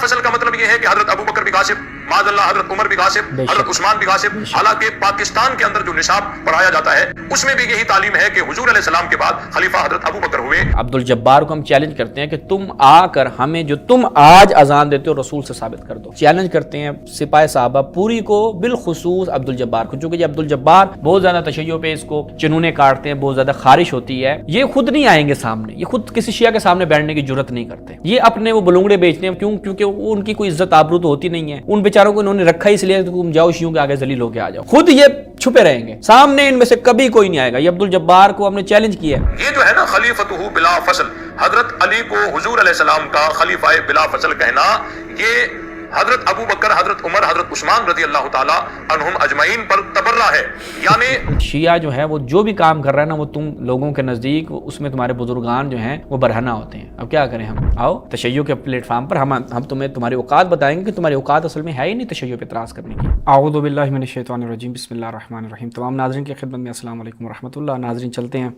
فصل کا مطلب یہ ہے کہ حضرت ابو بکر بھی غاصب، معاذ اللہ حضرت عمر بھی غاصب، حضرت عثمان بھی غاصب۔ حالانکہ پاکستان کے اندر جو نصاب پڑھایا جاتا ہے اس میں بھی یہی تعلیم ہے کہ حضور علیہ السلام کے بعد خلیفہ حضرت ابو بکر ہوئے۔ عبدالجبار کو ہم چیلنج کرتے ہیں کہ تم آ کر ہمیں جو تم آج اذان دیتے ہو رسول سے ثابت کر دو۔ چیلنج کرتے ہیں سپاہ صحابہ پوری کو، بالخصوص عبدالجبار کو، چونکہ یہ عبدالجبار بہت زیادہ تشیع پہ اس کو چنونے کاٹتے ہیں، بہت زیادہ خارش ہوتی ہے۔ یہ خود نہیں آئیں گے سامنے، یہ خود کسی شیعہ کے سامنے بیٹھنے کی جرت نہیں کرتے، یہ اپنے وہ بلونگڑے بیچتے ہیں۔ کیوں؟ کیونکہ ان کی کوئی عزت آبرو تو ہوتی نہیں ہے، ان بیچاروں کو انہوں نے رکھا اس لیے تم جاؤ شیعوں کے آگے ذلیل ہو کے آ جاؤ، خود یہ چھپے رہیں گے، سامنے ان میں سے کبھی کوئی نہیں آئے گا۔ یہ عبدالجبار کو ہم نے چیلنج کیا ہے۔ یہ جو ہے نا خلیفتہ بلا فصل، حضرت علی کو حضور علیہ السلام کا خلیفہ بلا فصل کہنا، یہ حضرت ابو بکر، حضرت عمر، حضرت عثمان رضی اللہ تعالی عنہم اجمعین پر تبرہ ہے۔ یعنی شیعہ جو ہے وہ جو بھی کام کر رہا ہے نا، وہ تم لوگوں کے نزدیک اس میں تمہارے بزرگان جو ہیں وہ برہنہ ہوتے ہیں۔ اب کیا کریں ہم؟ آؤ تشیع کے پلیٹ فارم پر ہم تمہیں تمہاری اوقات بتائیں گے کہ تمہاری اوقات اصل میں ہے ہی نہیں تشیع پہ اعتراض کرنے کی۔ اعوذ باللہ من الشیطان الرجیم، بسم اللہ الرحمن الرحیم۔ تمام ناظرین کی خدمت میں السلام علیکم ورحمۃ اللہ۔ ناظرین چلتے ہیں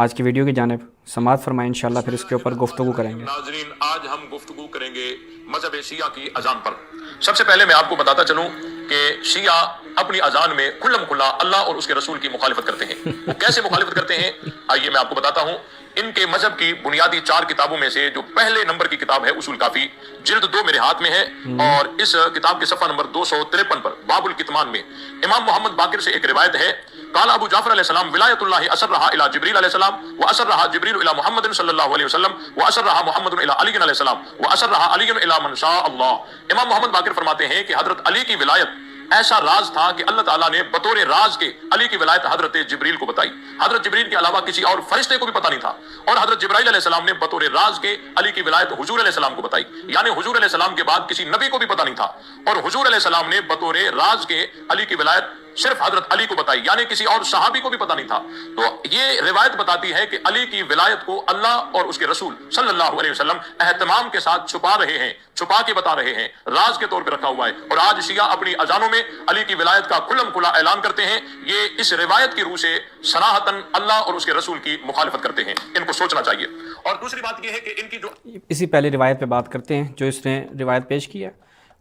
آج کی ویڈیو کی جانب، سماعت فرمائیں، انشاءاللہ پھر اس کے اوپر گفتگو کریں گے۔ ناظرین آج ہم گفتگو کریں گے مذہب شیعہ کی اذان پر۔ سب سے پہلے میں آپ کو بتاتا چلوں کہ شیعہ اپنی اذان میں کھلم کھلا اللہ اور اس کے رسول کی مخالفت کرتے ہیں۔ وہ کیسے مخالفت کرتے ہیں آئیے میں آپ کو بتاتا ہوں۔ ان کے مذہب کی بنیادی 4 کتابوں میں سے جو پہلے نمبر کی کتاب ہے اصول کافی، جلد 2 میرے ہاتھ میں ہے، اور اس کتاب کے صفحہ نمبر 253 پر باب الکتمان میں امام محمد باقر سے ایک روایت ہے، قال ابو جعفر علیہ السلام ولایت اللہ اسرها الى جبریل علیہ السلام واسرها جبریل الى محمد صلی اللہ علیہ وسلم واسرها محمد الى علی علیہ السلام واسرها علی الى من شاء اللہ۔ امام محمد باقر فرماتے ہیں کہ حضرت علی کی ولایت ایسا راز تھا کہ اللہ تعالیٰ نے بطور راز کے علی کی ولایت حضرت جبریل کو بتائی۔ حضرت جبریل کے علاوہ کسی اور فرشتے کو بھی پتہ نہیں تھا، اور حضرت جبرائیل علیہ السلام نے بطور راز کے علی کی ولایت حضور علیہ السلام کو بتائی، یعنی حضور علیہ السلام کے بعد کسی نبی کو بھی پتہ نہیں تھا، اور حضور علیہ السلام نے بطور راز کے علی کی ولایت صرف حضرت علی کو بتائی، یعنی کسی اور صحابی کو بھی پتہ نہیں تھا۔ تو یہ روایت بتاتی ہے کہ علی کی ولایت کو اللہ اور اس کے رسول صلی اللہ علیہ وسلم اہتمام کے ساتھ چھپا رہے ہیں، چھپا کے بتا رہے ہیں، راز کے طور پہ رکھا ہوا ہے۔ اور آج شیعہ اپنی اذانوں میں علی کی ولایت کا کھلم کھلا اعلان کرتے ہیں، یہ اس روایت کی روح سے صراحتاً اللہ اور اس کے رسول کی مخالفت کرتے ہیں، ان کو سوچنا چاہیے۔ اور دوسری بات یہ ہے کہ ان کی جو اسی پہلے روایت پہ بات کرتے ہیں جو اس نے روایت پیش کی ہے۔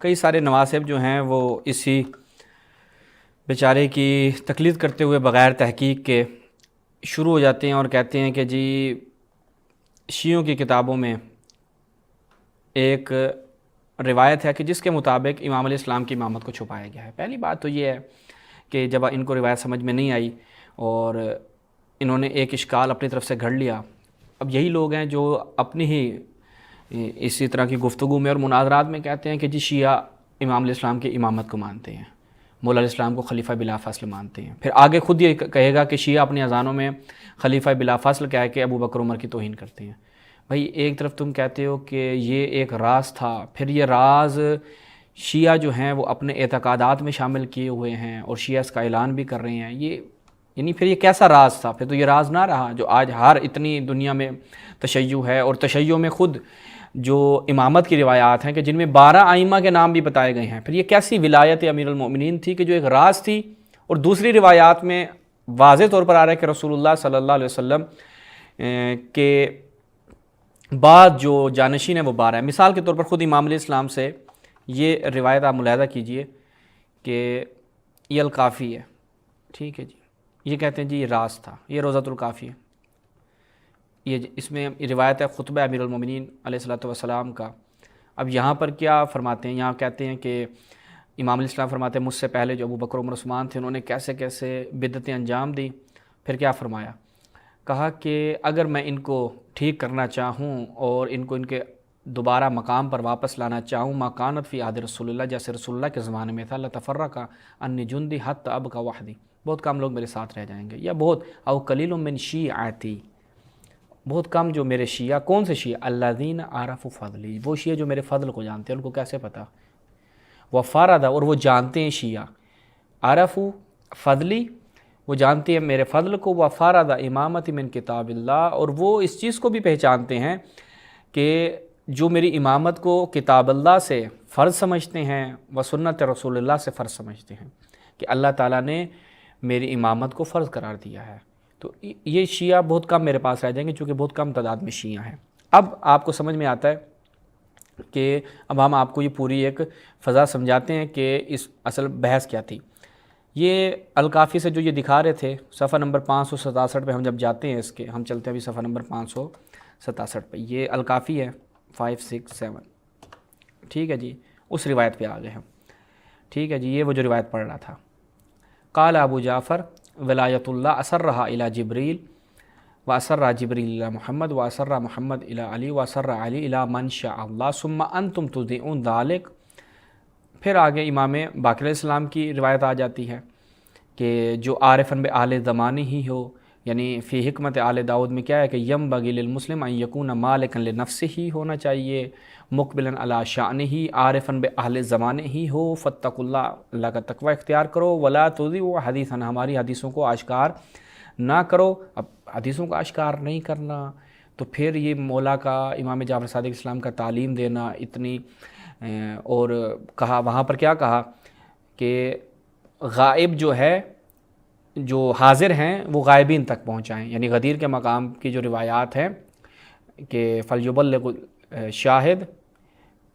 کئی سارے نواسب جو ہیں وہ اسی بیچارے کی تقلید کرتے ہوئے بغیر تحقیق کے شروع ہو جاتے ہیں اور کہتے ہیں کہ جی شیعوں کی کتابوں میں ایک روایت ہے کہ جس کے مطابق امام علیہ السلام کی امامت کو چھپایا گیا ہے۔ پہلی بات تو یہ ہے کہ جب ان کو روایت سمجھ میں نہیں آئی اور انہوں نے ایک اشکال اپنی طرف سے گھڑ لیا۔ اب یہی لوگ ہیں جو اپنی ہی اسی طرح کی گفتگو میں اور مناظرات میں کہتے ہیں کہ جی شیعہ امام علیہ السلام کی امامت کو مانتے ہیں، مولا علیہ السلام کو خلیفہ بلا فصل مانتے ہیں، پھر آگے خود یہ کہے گا کہ شیعہ اپنی اذانوں میں خلیفہ بلا فصل کہہ کے ابو بکر عمر کی توہین کرتے ہیں۔ بھائی ایک طرف تم کہتے ہو کہ یہ ایک راز تھا، پھر یہ راز شیعہ جو ہیں وہ اپنے اعتقادات میں شامل کیے ہوئے ہیں اور شیعہ اس کا اعلان بھی کر رہے ہیں، یہ یعنی پھر یہ کیسا راز تھا؟ پھر تو یہ راز نہ رہا جو آج ہر اتنی دنیا میں تشیع ہے، اور تشیع میں خود جو امامت کی روایات ہیں کہ جن میں 12 ائمہ کے نام بھی بتائے گئے ہیں، پھر یہ کیسی ولایت امیر المؤمنین تھی کہ جو ایک راز تھی، اور دوسری روایات میں واضح طور پر آ رہا ہے کہ رسول اللہ صلی اللہ علیہ وسلم کے بعد جو جانشین ہیں وہ 12 ہیں۔ مثال کے طور پر خود امام علیہ السلام سے یہ روایت آپ ملاحظہ کیجئے کہ یہ الکافی ہے، ٹھیک ہے جی، یہ کہتے ہیں جی یہ راز تھا، یہ روضۃ الکافی ہے، یہ اس میں روایت ہے خطبہ امیر المومنین علیہ السلام کا۔ اب یہاں پر کیا فرماتے ہیں؟ یہاں کہتے ہیں کہ امام علیہ السلام فرماتے ہیں مجھ سے پہلے جو ابو بکر عمر عثمان تھے انہوں نے کیسے کیسے بدعتیں انجام دی۔ پھر کیا فرمایا؟ کہا کہ اگر میں ان کو ٹھیک کرنا چاہوں اور ان کو ان کے دوبارہ مقام پر واپس لانا چاہوں، ما کانت فی عہد رسول اللہ، جیسے رسول اللہ کے زمانے میں تھا، لتفرق انی جندی حتی ابقى وحدی، بہت کم لوگ میرے ساتھ رہ جائیں گے، یا بہت او قلیل من شیعتی، بہت کم جو میرے شیعہ۔ کون سے شیعہ؟ الذین عرفوا فضلی، وہ شیعہ جو میرے فضل کو جانتے ہیں۔ ان کو کیسے پتہ؟ وفرد، اور وہ جانتے ہیں شیعہ، عرفوا فضلی، وہ جانتے ہیں میرے فضل کو، وفرد امامت من کتاب اللہ، اور وہ اس چیز کو بھی پہچانتے ہیں کہ جو میری امامت کو کتاب اللہ سے فرض سمجھتے ہیں و سنت رسول اللہ سے فرض سمجھتے ہیں، کہ اللہ تعالیٰ نے میری امامت کو فرض قرار دیا ہے۔ تو یہ شیعہ بہت کم میرے پاس رہ جائیں گے چونکہ بہت کم تعداد میں شیعہ ہیں۔ اب آپ کو سمجھ میں آتا ہے کہ اب ہم آپ کو یہ پوری ایک فضا سمجھاتے ہیں کہ اس اصل بحث کیا تھی۔ یہ الکافی سے جو یہ دکھا رہے تھے صفحہ نمبر 567 پہ ہم جب جاتے ہیں، اس کے ہم چلتے ہیں ابھی صفحہ نمبر 567 پہ، یہ الکافی ہے 567، ٹھیک ہے جی، اس روایت پہ آ گئے ہم، ٹھیک ہے جی، یہ وہ جو روایت پڑھ رہا تھا۔ قال ابو جعفر ولایت اللہ اسرہ الی جبریل واسر جبریل الی محمد واسر محمد الی علی واسر علی الی من شاء اللہ ثم انتم تذیعون ذلک۔ پھر آگے امام باقر علیہ السلام کی روایت آ جاتی ہے کہ جو عارفاً بأہل زمانے ہی ہو، یعنی فی حکمت آل داؤد میں کیا ہے کہ ینبغی للمسلم ان یکون مالکا لنفسہ ہی ہونا چاہیے، مقبلا علی شأنہ، عارفاً بأہل زمانے ہی ہو، فاتقوا اللہ، اللہ کا تقوی اختیار کرو، ولا تذیعوا حدیثا، ہماری حدیثوں کو آشکار نہ کرو۔ اب حدیثوں کو آشکار نہیں کرنا تو پھر یہ مولا کا، امام جعفر صادق اسلام کا تعلیم دینا اتنی، اور کہا وہاں پر کیا کہا کہ غائب جو ہے، جو حاضر ہیں وہ غائبین تک پہنچائیں، یعنی غدیر کے مقام کی جو روایات ہیں کہ فلیبلغ شاہد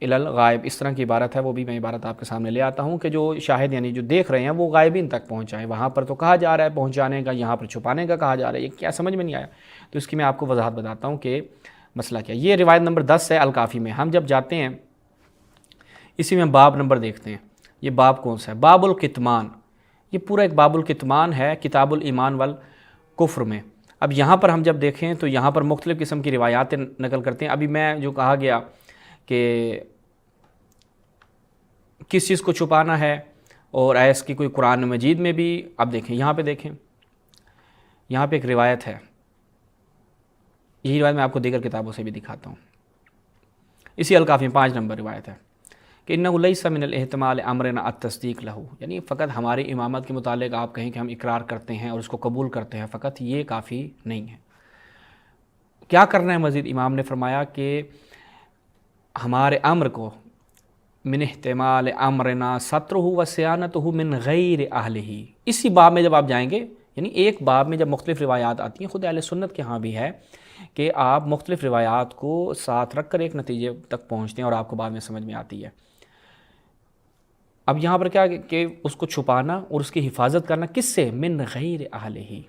الی الغائب، اس طرح کی عبارت ہے، وہ بھی میں عبارت آپ کے سامنے لے آتا ہوں کہ جو شاہد یعنی جو دیکھ رہے ہیں وہ غائبین تک پہنچائیں۔ وہاں پر تو کہا جا رہا ہے پہنچانے کا، یہاں پر چھپانے کا کہا جا رہا ہے، یہ کیا سمجھ میں نہیں آیا؟ تو اس کی میں آپ کو وضاحت بتاتا ہوں کہ مسئلہ کیا۔ یہ روایت نمبر 10 ہے الکافی میں۔ ہم جب جاتے ہیں اسی میں باب نمبر دیکھتے ہیں، یہ باب کون سا ہے؟ باب الکتمان، یہ پورا ایک باب الکتمان ہے کتاب الایمان والکفر میں۔ اب یہاں پر ہم جب دیکھیں تو یہاں پر مختلف قسم کی روایات نقل کرتے ہیں۔ ابھی میں جو کہا گیا کہ کس چیز کو چھپانا ہے، اور ایس کی کوئی قرآن مجید میں بھی، اب دیکھیں یہاں پہ، دیکھیں یہاں پہ ایک روایت ہے، یہی روایت میں آپ کو دیگر کتابوں سے بھی دکھاتا ہوں۔ اسی الکافی میں 5 نمبر روایت ہے کہ انہ لیس من الاحتمال امرنا التصدیق لہ، یعنی فقط ہماری امامت کے متعلق آپ کہیں کہ ہم اقرار کرتے ہیں اور اس کو قبول کرتے ہیں، فقط یہ کافی نہیں ہے۔ کیا کرنا ہے مزید؟ امام نے فرمایا کہ ہمارے امر کو من احتمال امرنا سترہ و صیانتہ من غیر اہلہ، اسی باب میں جب آپ جائیں گے، یعنی ایک باب میں جب مختلف روایات آتی ہیں، خود اہل سنت کے ہاں بھی ہے کہ آپ مختلف روایات کو ساتھ رکھ کر ایک نتیجے تک پہنچتے ہیں اور آپ کو بعد میں سمجھ میں آتی ہے۔ اب یہاں پر کیا کہ اس کو چھپانا اور اس کی حفاظت کرنا کس سے؟ من غیر اہلہ۔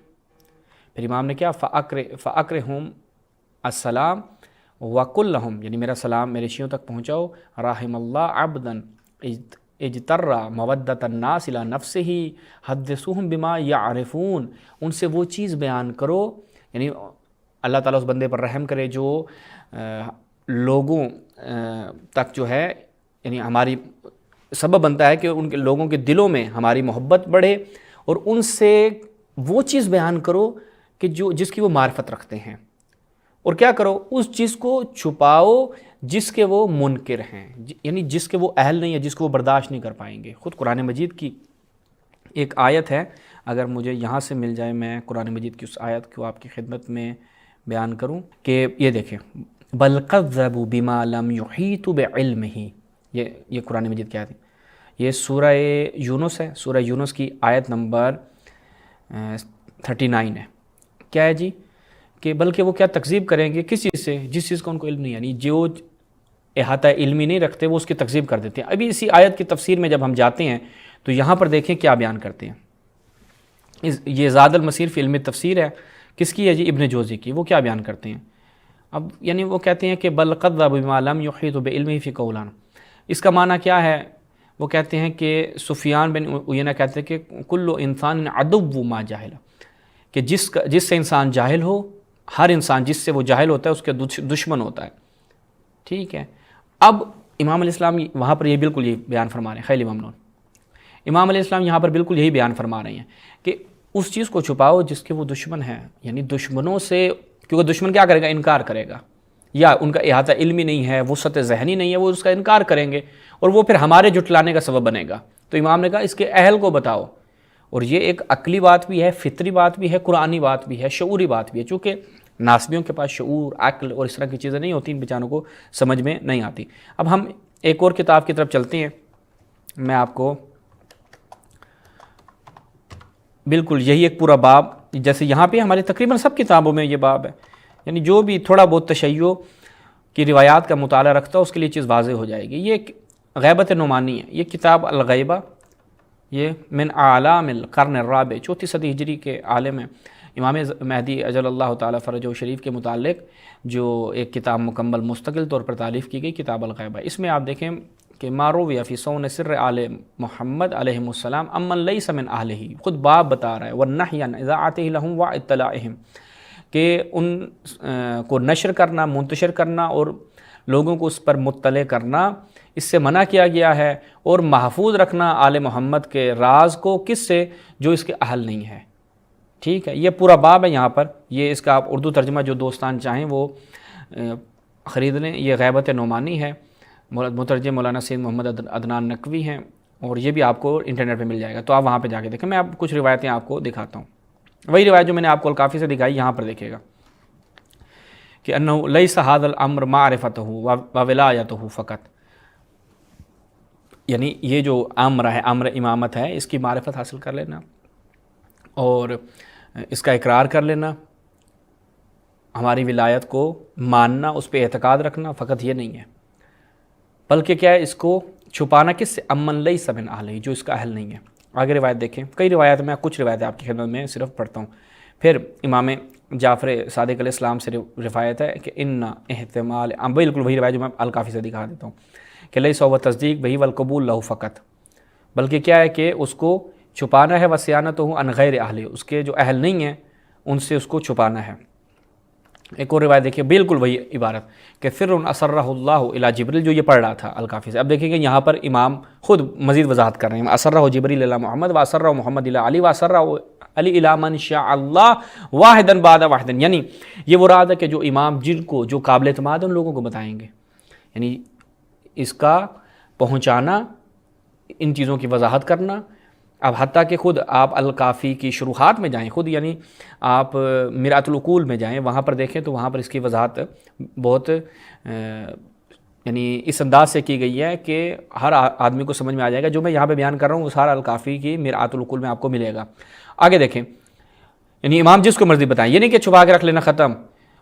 پھر امام نے کیا فاقرہم السلام وقل لہم، یعنی میرا سلام میرے شیعوں تک پہنچاؤ، رحم اللہ عبدا اجتر مودۃ الناس الی نفسہ حدثوہم بما یعرفون، ان سے وہ چیز بیان کرو، یعنی اللہ تعالیٰ اس بندے پر رحم کرے جو لوگوں تک جو ہے، یعنی ہماری سبب بنتا ہے کہ ان کے لوگوں کے دلوں میں ہماری محبت بڑھے، اور ان سے وہ چیز بیان کرو کہ جس کی وہ معرفت رکھتے ہیں، اور کیا کرو؟ اس چیز کو چھپاؤ جس کے وہ منکر ہیں، یعنی جس کے وہ اہل نہیں ہے، جس کو وہ برداشت نہیں کر پائیں گے۔ خود قرآن مجید کی ایک آیت ہے، اگر مجھے یہاں سے مل جائے میں قرآن مجید کی اس آیت کو آپ کی خدمت میں بیان کروں کہ یہ دیکھیں، بل کذبوا بما لم یحیطوا بعلمہ، یہ قرآن مجید کی آیت ہے، یہ سورہ یونس ہے، سورہ یونس کی آیت نمبر 39 ہے۔ کیا ہے جی؟ کہ بلکہ وہ کیا تکذیب کریں گے، کس چیز سے؟ جس چیز کا ان کو علم نہیں، یعنی جو احاطہ علمی نہیں رکھتے وہ اس کی تکذیب کر دیتے ہیں۔ ابھی اسی آیت کی تفسیر میں جب ہم جاتے ہیں تو یہاں پر دیکھیں کیا بیان کرتے ہیں۔ یہ زاد المسیر فی علم تفسیر ہے، کس کی ہے جی؟ ابن جوزی کی۔ وہ کیا بیان کرتے ہیں؟ اب یعنی وہ کہتے ہیں کہ بل کذبوا بما لم یحیطوا بعلمہ فی قولان، اس کا معنی کیا ہے؟ وہ کہتے ہیں کہ سفیان بن عیینہ کہتے ہیں کہ کل انسان عدو ما جاہل، کہ جس سے انسان جاہل ہو، ہر انسان جس سے وہ جاہل ہوتا ہے اس کے دشمن ہوتا ہے، ٹھیک ہے۔ اب امام علیہ السلام وہاں پر یہ بالکل یہ بیان فرما رہے ہیں، خیلی ممنون، امام علیہ السلام یہاں پر بالکل یہی بیان فرما رہے ہیں کہ اس چیز کو چھپاؤ جس کے وہ دشمن ہیں، یعنی دشمنوں سے، کیونکہ دشمن کیا کرے گا؟ انکار کرے گا، یا ان کا احاطہ علمی نہیں ہے، وسعت ذہنی نہیں ہے، وہ اس کا انکار کریں گے اور وہ پھر ہمارے جھٹلانے کا سبب بنے گا۔ تو امام نے کہا اس کے اہل کو بتاؤ، اور یہ ایک عقلی بات بھی ہے، فطری بات بھی ہے، قرآنی بات بھی ہے، شعوری بات بھی ہے، چونکہ ناسبیوں کے پاس شعور، عقل اور اس طرح کی چیزیں نہیں ہوتی، ان بیچاروں کو سمجھ میں نہیں آتی۔ اب ہم ایک اور کتاب کی طرف چلتے ہیں، میں آپ کو بالکل یہی ایک پورا باب، جیسے یہاں پہ ہمارے تقریباً سب کتابوں میں یہ باب ہے، یعنی جو بھی تھوڑا بہت تشیع کی روایات کا مطالعہ رکھتا ہے اس کے لیے چیز واضح ہو جائے گی۔ یہ غیبت نعمانی ہے، یہ کتاب الغیبہ، یہ من اعلام القرن الرابع، 34 صدی ہجری کے عالم ہیں امام مہدی اجل اللہ تعالیٰ فرجہ شریف کے متعلق جو ایک کتاب مکمل مستقل طور پر تالیف کی گئی، کتاب الغیبہ۔ اس میں آپ دیکھیں کہ معروی فی صون سر آل محمد علیہ السلام امن لیس من اہلہ، خود باب بتا رہا ہے، والنہی عن اذاعتہ لہم واطلاعہم، کہ ان کو نشر کرنا، منتشر کرنا اور لوگوں کو اس پر مطلع کرنا اس سے منع کیا گیا ہے، اور محفوظ رکھنا آل محمد کے راز کو، کس سے؟ جو اس کے اہل نہیں ہے۔ ٹھیک ہے، یہ پورا باب ہے یہاں پر، یہ اس کا آپ اردو ترجمہ جو دوستان چاہیں وہ خرید لیں۔ یہ غیبت نعمانی ہے، مترجم مولانا سید محمد عدنان نقوی ہیں، اور یہ بھی آپ کو انٹرنیٹ پہ مل جائے گا، تو آپ وہاں پہ جا کے دیکھیں۔ میں آپ کچھ روایتیں آپ کو دکھاتا ہوں، وہی روایت جو میں نے آپ کو الکافی سے دکھائی، یہاں پر دیکھیے گا کہ انہ لیس ھذا الامر معرفتہ وولایتہ فقط، یعنی یہ جو امر ہے، امر امامت ہے، اس کی معرفت حاصل کر لینا اور اس کا اقرار کر لینا، ہماری ولایت کو ماننا، اس پہ اعتقاد رکھنا، فقط یہ نہیں ہے، بلکہ کیا ہے، اس کو چھپانا کس سے؟ امن لیس من اہلہ، جو اس کا اہل نہیں ہے۔ آگے روایت دیکھیں، کئی روایت میں کچھ روایتیں آپ کی خدمت میں صرف پڑھتا ہوں۔ پھر امام جعفر صادق علیہ السلام سے روایت ہے کہ ان احتمال، بالکل وہی روایت جو میں الکافی سے دکھا دیتا ہوں، کہ لیس و تصدیق بہی والقبول لہ فقط، بلکہ کیا ہے کہ اس کو چھپانا ہے، وصیانتہ عن غیر اہلہ، اس کے جو اہل نہیں ہیں ان سے اس کو چھپانا ہے۔ ایک اور روایت دیکھیے، بالکل وہی عبارت، کہ سر اسرہ اللہ الی جبریل، جو یہ پڑھ رہا تھا الکافی سے۔ اب دیکھیں کہ یہاں پر امام خود مزید وضاحت کر رہے ہیں، اسرہ جبریل الی محمد واسرہ محمد الی علی واسرہ علی الی من شاء اللہ واحدا بعد واحد، یعنی یہ وہ رات ہے کہ جو امام جن کو جو قابل اعتماد ان لوگوں کو بتائیں گے، یعنی اس کا پہنچانا، ان چیزوں کی وضاحت کرنا۔ اب حتیٰ کہ خود آپ الکافی کی شروحات میں جائیں، خود یعنی آپ مرآت العقول میں جائیں، وہاں پر دیکھیں تو وہاں پر اس کی وضاحت بہت یعنی اس انداز سے کی گئی ہے کہ ہر آدمی کو سمجھ میں آ جائے گا۔ جو میں یہاں پہ بیان کر رہا ہوں وہ سارا الکافی کی مرآت العقول میں آپ کو ملے گا۔ آگے دیکھیں، یعنی امام جس کو مرضی بتائیں، یہ نہیں کہ چھپا کے رکھ لینا، ختم۔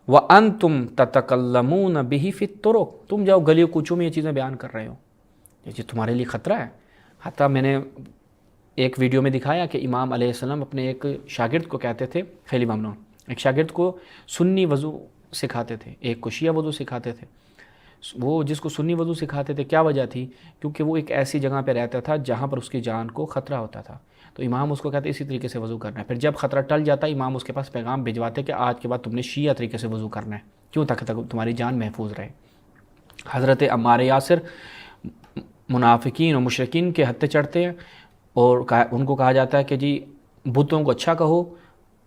وَأَنْتُمْ تَتَكَلَّمُونَ بِهِ فِي الطُّرُقِ، تم جاؤ گلیوں کوچوں میں یہ چیزیں بیان کر رہے ہو، یہ چیز تمہارے لیے خطرہ ہے۔ حتیٰ میں نے ایک ویڈیو میں دکھایا کہ امام علیہ السلام اپنے ایک شاگرد کو کہتے تھے، خیلی ممنون، ایک شاگرد کو سنی وضو سکھاتے تھے، ایک کو شیعہ وضو سکھاتے تھے۔ وہ جس کو سنی وضو سکھاتے تھے، کیا وجہ تھی؟ کیونکہ وہ ایک ایسی جگہ پہ رہتا تھا جہاں پر اس کی جان کو خطرہ ہوتا تھا، تو امام اس کو کہتے اسی طریقے سے وضو کرنا ہے۔ پھر جب خطرہ ٹل جاتا، امام اس کے پاس پیغام بھجواتے کہ آج کے بعد تم نے شیعہ طریقے سے وضو کرنا ہے، کیوں؟ تاکہ تمہاری جان محفوظ رہے۔ حضرت عمار یاسر منافقین اور مشرکین کے ہتھے چڑھتے ہیں، اور ان کو کہا جاتا ہے کہ جی بتوں کو اچھا کہو،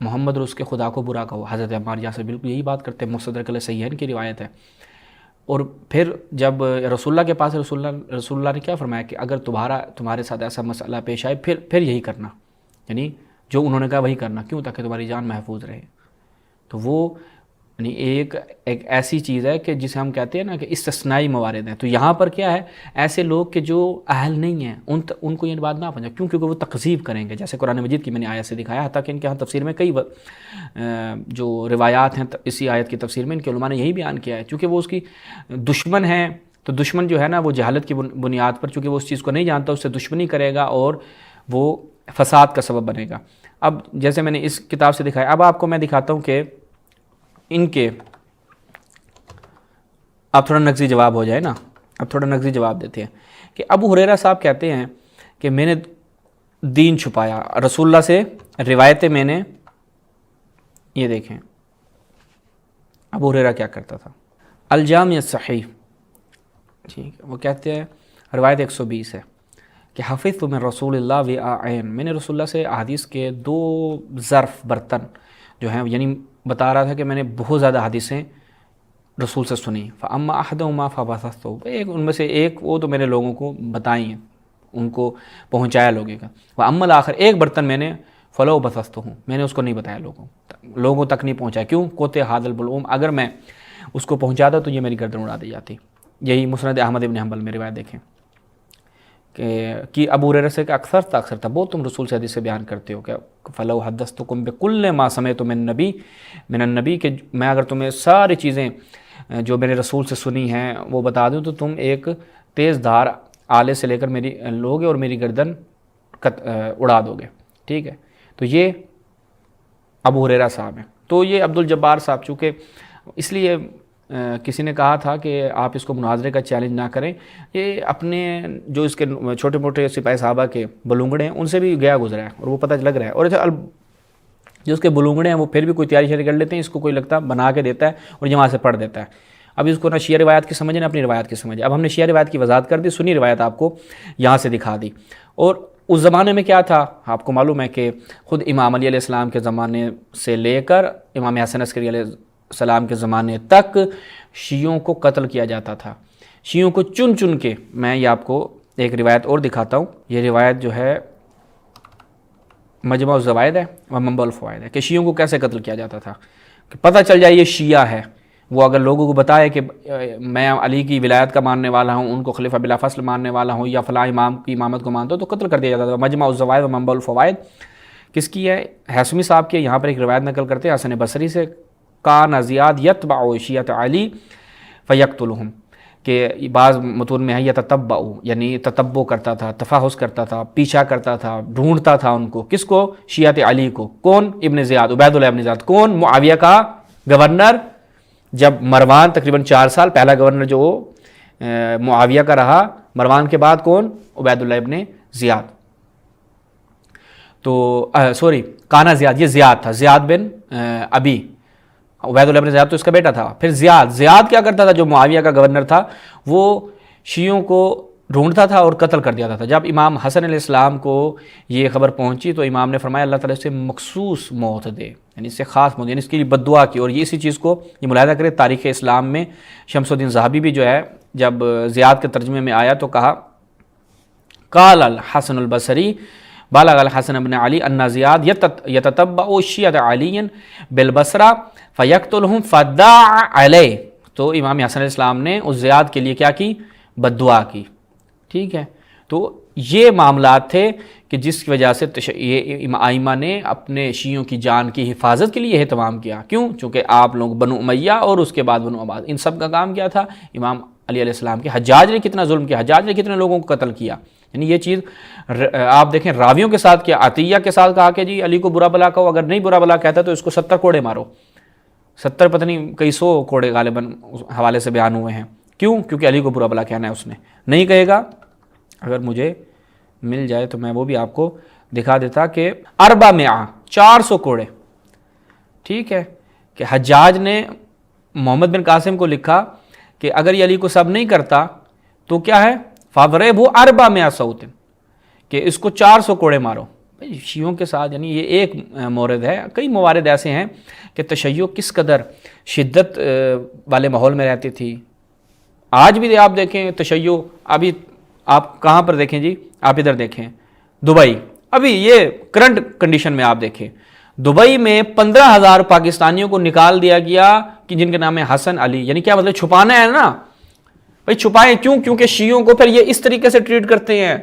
محمد اور اس کے خدا کو برا کہو۔ حضرت عمار یاسر بالکل یہی بات کرتے ہیں، مستدرک صحیحین کی روایت ہے۔ اور پھر جب رسول اللہ کے پاس رسول اللہ نے کیا فرمایا کہ اگر تمہارے ساتھ ایسا مسئلہ پیش آئے پھر یہی کرنا، یعنی جو انہوں نے کہا وہی کرنا، کیوں؟ تاکہ تمہاری جان محفوظ رہے۔ تو وہ یعنی ایک ایسی چیز ہے کہ جسے ہم کہتے ہیں نا کہ استثنائی موارد ہیں۔ تو یہاں پر کیا ہے، ایسے لوگ کہ جو اہل نہیں ہیں ان کو یہ بات نہ پہنچا، کیوں؟ کیونکہ وہ تکذیب کریں گے، جیسے قرآن مجید کی میں نے آیت سے دکھایا، حتیٰ کہ ان کے ہاں تفسیر میں کئی جو روایات ہیں اسی آیت کی تفسیر میں ان کے علماء نے یہی بیان کیا ہے، چونکہ وہ اس کی دشمن ہیں، تو دشمن جو ہے نا وہ جہالت کی بنیاد پر، چونکہ وہ اس چیز کو نہیں جانتا، اس سے دشمنی کرے گا اور وہ فساد کا سبب بنے گا۔ اب جیسے میں نے اس کتاب سے دکھایا، اب آپ کو میں دکھاتا ہوں کہ ان کے اب تھوڑا نقضی جواب ہو جائے نا، اب تھوڑا نقضی جواب دیتے ہیں کہ ابو ہریرہ صاحب کہتے ہیں کہ میں نے دین چھپایا، رسول اللہ سے روایتیں میں نے، یہ دیکھیں ابو ہریرہ کیا کرتا تھا۔ الجامع الصحیح، ٹھیک ہے، وہ کہتے ہیں روایت 120 ہے کہ حفظت من رسول اللہ وعین، میں نے رسول اللہ سے احادیث کے 2 ظرف برتن جو ہیں، یعنی بتا رہا تھا کہ میں نے بہت زیادہ حدیثیں رسول سے سنی۔ فاما احدہما فبثثت، ایک ان میں سے ایک وہ تو میں نے لوگوں کو بتائی ہیں، ان کو پہنچایا لوگوں کا۔ واما الاخر، ایک برتن میں نے فلو بثثت ہوں، میں نے اس کو نہیں بتایا لوگوں تک نہیں پہنچایا، کیوں؟ کوت حاضل بلوم، اگر میں اس کو پہنچاتا تو یہ میری گردن اڑا دی جاتی۔ یہی مسند احمد ابن حنبل میں روایت دیکھیں کہ ابو ہریرہ سے کہ اکثر تھا بہت تم رسول سے حدیث سے بیان کرتے ہو کہ فلو حدثتکم بکل ما سمعت من النبی کہ میں اگر تمہیں ساری چیزیں جو میرے رسول سے سنی ہیں وہ بتا دوں تو تم ایک تیز دھار آلے سے لے کر میری لوگے اور میری گردن اڑا دو گے. ٹھیک ہے, تو یہ ابو ہریرہ صاحب ہیں. تو یہ عبد الجبار صاحب چونکہ اس لیے کسی نے کہا تھا کہ آپ اس کو مناظرے کا چیلنج نہ کریں, یہ اپنے جو اس کے چھوٹے موٹے سپاہی صحابہ کے بلونگڑے ہیں ان سے بھی گیا گزرا ہے اور وہ پتہ لگ رہا ہے. اور جو اس کے بلونگڑے ہیں وہ پھر بھی کوئی تیاری شیاری کر لیتے ہیں, اس کو کوئی لگتا بنا کے دیتا ہے اور جہاں سے پڑھ دیتا ہے. اب اس کو نہ شیعہ روایات کی سمجھے نہ اپنی روایات کی سمجھے. اب ہم نے شیعہ روایات کی وضاحت کر دی, سنی روایت آپ کو یہاں سے دکھا دی. اور اس زمانے میں کیا تھا آپ کو معلوم ہے کہ خود امام علی علیہ السلام کے زمانے سے لے کر امام حسن عسکری علیہ السلام کے زمانے تک شیعوں کو قتل کیا جاتا تھا. شیعوں کو چن چن کے, میں یہ آپ کو ایک روایت اور دکھاتا ہوں. یہ روایت جو ہے مجمع الزوائد ہے و منبع الفوائد ہے کہ شیعوں کو کیسے قتل کیا جاتا تھا, کہ پتہ چل جائے یہ شیعہ ہے. وہ اگر لوگوں کو بتائے کہ میں علی کی ولایت کا ماننے والا ہوں, ان کو خلیفہ بلا فصل ماننے والا ہوں, یا فلاں امام کی امامت کو مانتا ہوں, تو قتل کر دیا جاتا تھا. مجمع الزوائد و منبع الفوائد کس کی ہے؟ حیثمی صاحب کی. یہاں پر ایک روایت نقل کرتے ہیں حسن بصری سے, کان زیاد یتبع شیعۃ علی فیقتلہم, کہ بعض متون میں ہے یتتبع, یعنی تتبع کرتا تھا, تفحص کرتا تھا, پیچھا کرتا تھا, ڈھونڈتا تھا ان کو. کس کو؟ شیعۃ علی کو. کون؟ ابن زیاد, عبید اللہ ابن زیاد. کون؟ معاویہ کا گورنر. جب مروان تقریباً 4 سال پہلا گورنر جو معاویہ کا رہا, مروان کے بعد کون؟ عبید اللہ ابن زیاد. تو سوری کانا زیاد, یہ زیاد تھا, زیاد بن ابی. عبید اللہ ابن زیاد تو اس کا بیٹا تھا. پھر زیاد کیا کرتا تھا, جو معاویہ کا گورنر تھا وہ شیعوں کو ڈھونڈتا تھا اور قتل کر دیتا تھا. جب امام حسن علیہ السلام کو یہ خبر پہنچی تو امام نے فرمایا اللہ تعالیٰ سے مخصوص موت دے, یعنی اس سے خاص موت, یعنی اس کے لیے بد دعا کی. اور یہ اسی چیز کو یہ ملاحظہ کرے تاریخ اسلام میں شمس الدین ذہبی بھی جو ہے جب زیاد کے ترجمے میں آیا تو کہا قال الحسن البصری بالغ الحسن بن علی ان زیاد یتتبع شیعۃ علی بالبصرہ فیقتلہم فدعا علیہ. تو امام حسن علیہ السلام نے اس زیاد کے لیے کیا کی؟ بد دعا کی. ٹھیک ہے, تو یہ معاملات تھے کہ جس کی وجہ سے یہ ائمہ نے اپنے شیعوں کی جان کی حفاظت کے لیے اہتمام کیا. کیوں؟ چونکہ آپ لوگ بنو امیہ اور اس کے بعد بنو عباس, ان سب کا کام کیا تھا؟ امام علی علیہ السلام کے. حجاج نے کتنا ظلم کیا, حجاج نے کتنے لوگوں کو قتل کیا. یعنی یہ چیز آپ دیکھیں راویوں کے ساتھ کیا, عطیہ کے ساتھ کہا کہ جی علی کو برا بلا کہو, اگر نہیں برا بلا کہتا تو اس کو 70 کوڑے مارو. 70 پتہ نہیں کئی 100 کوڑے غالباً حوالے سے بیان ہوئے ہیں. کیوں؟ کیونکہ علی کو برا بلا کہنا ہے اس نے. نہیں کہے گا, اگر مجھے مل جائے تو میں وہ بھی آپ کو دکھا دیتا کہ 400 کوڑے. ٹھیک ہے, کہ حجاج نے محمد بن قاسم کو لکھا کہ اگر یہ علی کو سب نہیں کرتا تو کیا ہے فَضْرِبْهُ 400 صوت, کہ اس کو 400 کوڑے مارو. شیعوں کے ساتھ یعنی یہ ایک مورد ہے, کئی موارد ایسے ہیں کہ تشیع کس قدر شدت والے ماحول میں رہتی تھی. آج بھی آپ دیکھیں تشیع, ابھی آپ کہاں پر دیکھیں جی, آپ ادھر دیکھیں دبئی, ابھی یہ کرنٹ کنڈیشن میں آپ دیکھیں دبئی میں 15,000 پاکستانیوں کو نکال دیا گیا کہ جن کے نام ہے حسن علی. یعنی کیا مطلب؟ چھپانا ہے نا بھائی, چھپائیں. کیوں؟ کیونکہ شیعوں کو پھر یہ اس طریقے سے ٹریٹ کرتے ہیں,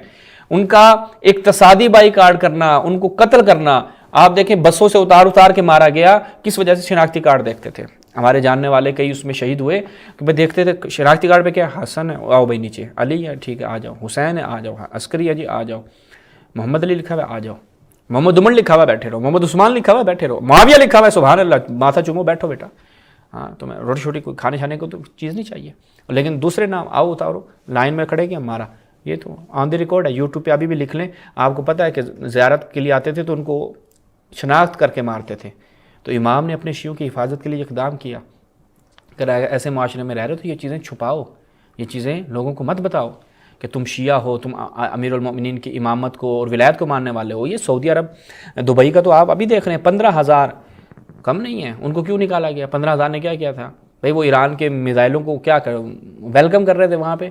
ان کا اقتصادی بائی کارڈ کرنا, ان کو قتل کرنا. آپ دیکھیں بسوں سے اتار کے مارا گیا, کس وجہ سے؟ شناختی کارڈ دیکھتے تھے. ہمارے جاننے والے کئی اس میں شہید ہوئے کہ بھائی دیکھتے تھے شناختی کارڈ پہ کیا حسن ہے, آؤ بھائی نیچے, علی ہے ٹھیک ہے آ جاؤ, حسین ہے آ جاؤ, عسکری ہے جی آ جاؤ, محمد علی لکھا ہوا ہے آ جاؤ, محمد عمر لکھا ہوا بیٹھے رہو, محمد عثمان لکھا ہوا بیٹھے رہو, معاویہ لکھا ہوا ہے سبحان اللہ, ماتھا چومو بیٹھو بیٹا. ہاں تمہیں روٹی چھوٹی کوئی کھانے چھانے کو تو چیز نہیں چاہیے, لیکن دوسرے نام آؤ اتارو, لائن میں کھڑے کیا مارا. یہ تو آن دی ریکارڈ ہے, یوٹیوب پہ ابھی بھی لکھ لیں. آپ کو پتہ ہے کہ زیارت کے لیے آتے تھے تو ان کو شناخت کر کے مارتے تھے. تو امام نے اپنے شیعوں کی حفاظت کے لیے اقدام کیا کہ ایسے معاشرے میں رہ رہے ہو تو یہ چیزیں چھپاؤ, یہ چیزیں لوگوں کو مت بتاؤ کہ تم شیعہ ہو, تم امیر المومنین کی امامت کو اور ولایت کو ماننے والے ہو. یہ سعودی عرب دبئی کا تو آپ ابھی دیکھ رہے ہیں 15,000 کم نہیں ہے. ان کو کیوں نکالا گیا؟ 15,000 نے کیا کیا تھا بھائی؟ وہ ایران کے میزائلوں کو کیا ویلکم کر رہے تھے وہاں پہ,